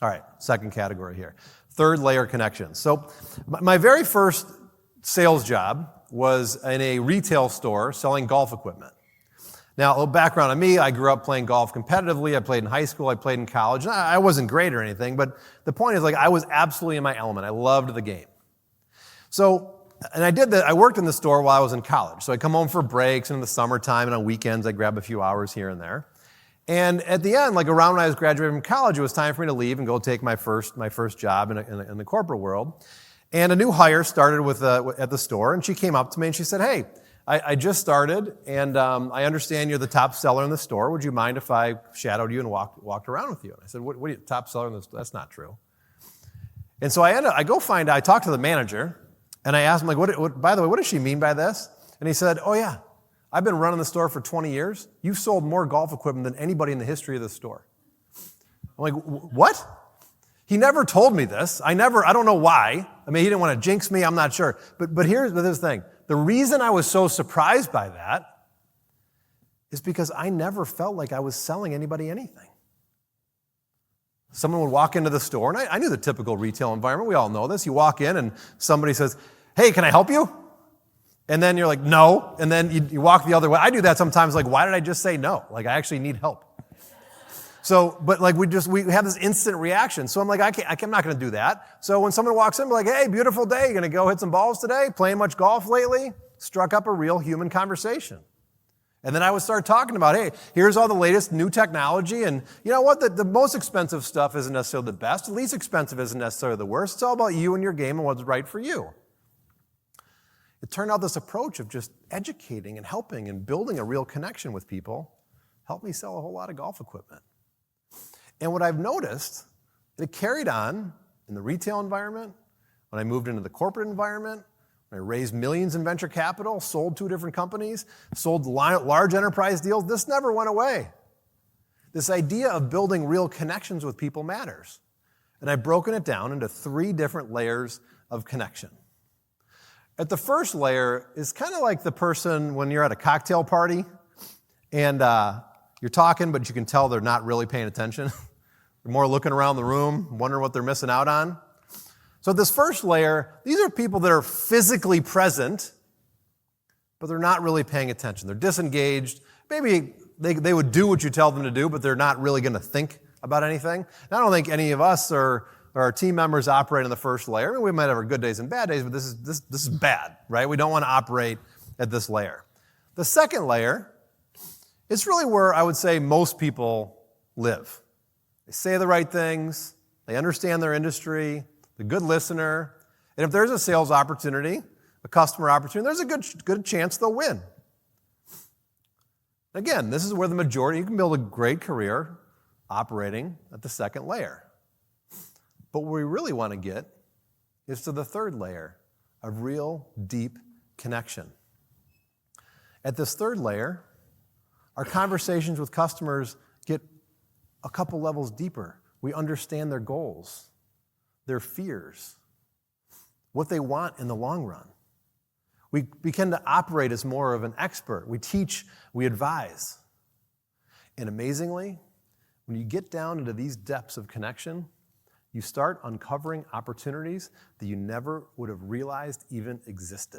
All right, second category here. Third layer connections. So my very first sales job was in a retail store selling golf equipment. Now, a little background on me, I grew up playing golf competitively. I played in high school, I played in college. I wasn't great or anything, but the point is, I was absolutely in my element. I loved the game. So, and I did that. I worked in the store while I was in college. So I'd come home for breaks, and in the summertime and on weekends, I'd grab a few hours here and there. And at the end, around when I was graduating from college, it was time for me to leave and go take my first job in the corporate world. And a new hire started at the store, and she came up to me and she said, "Hey, I just started, and I understand you're the top seller in the store. Would you mind if I shadowed you and walked around with you?" And I said, "What are you, top seller in the store? That's not true." And so I talked to the manager, and I asked him, by the way, what does she mean by this? And he said, "Oh yeah, I've been running the store for 20 years. You've sold more golf equipment than anybody in the history of the store." I'm like, "What?" He never told me this. I don't know why. I mean, he didn't want to jinx me, I'm not sure. But here's this thing. The reason I was so surprised by that is because I never felt like I was selling anybody anything. Someone would walk into the store, and I knew the typical retail environment. We all know this. You walk in, and somebody says, "Hey, can I help you?" And then you're like, "No." And then you walk the other way. I do that sometimes, why did I just say no? I actually need help. So, but we have this instant reaction. So I'm like, I'm not going to do that. So when someone walks in, I'm like, "Hey, beautiful day. You going to go hit some balls today? Playing much golf lately?" Struck up a real human conversation. And then I would start talking about, hey, here's all the latest new technology. And you know what? The most expensive stuff isn't necessarily the best. The least expensive isn't necessarily the worst. It's all about you and your game and what's right for you. It turned out this approach of just educating and helping and building a real connection with people helped me sell a whole lot of golf equipment. And what I've noticed, it carried on in the retail environment, when I moved into the corporate environment, when I raised millions in venture capital, sold 2 different companies, sold large enterprise deals. This never went away. This idea of building real connections with people matters. And I've broken it down into 3 different layers of connection. At the first layer is kind of like the person when you're at a cocktail party and you're talking, but you can tell they're not really paying attention. They're more looking around the room, wondering what they're missing out on. So this first layer, these are people that are physically present, but they're not really paying attention. They're disengaged. Maybe they would do what you tell them to do, but they're not really going to think about anything. And I don't think any of us or our team members operate in the first layer. I mean, we might have our good days and bad days, but this is bad, right? We don't want to operate at this layer. The second layer, it's really where I would say most people live. They say the right things, they understand their industry, they're a good listener, and if there's a sales opportunity, a customer opportunity, there's a good chance they'll win. Again, this is where the majority, you can build a great career operating at the second layer. But what we really want to get is to the third layer of real deep connection. At this third layer, our conversations with customers get a couple levels deeper. We understand their goals, their fears, what they want in the long run. We begin to operate as more of an expert. We teach, we advise. And amazingly, when you get down into these depths of connection, you start uncovering opportunities that you never would have realized even existed.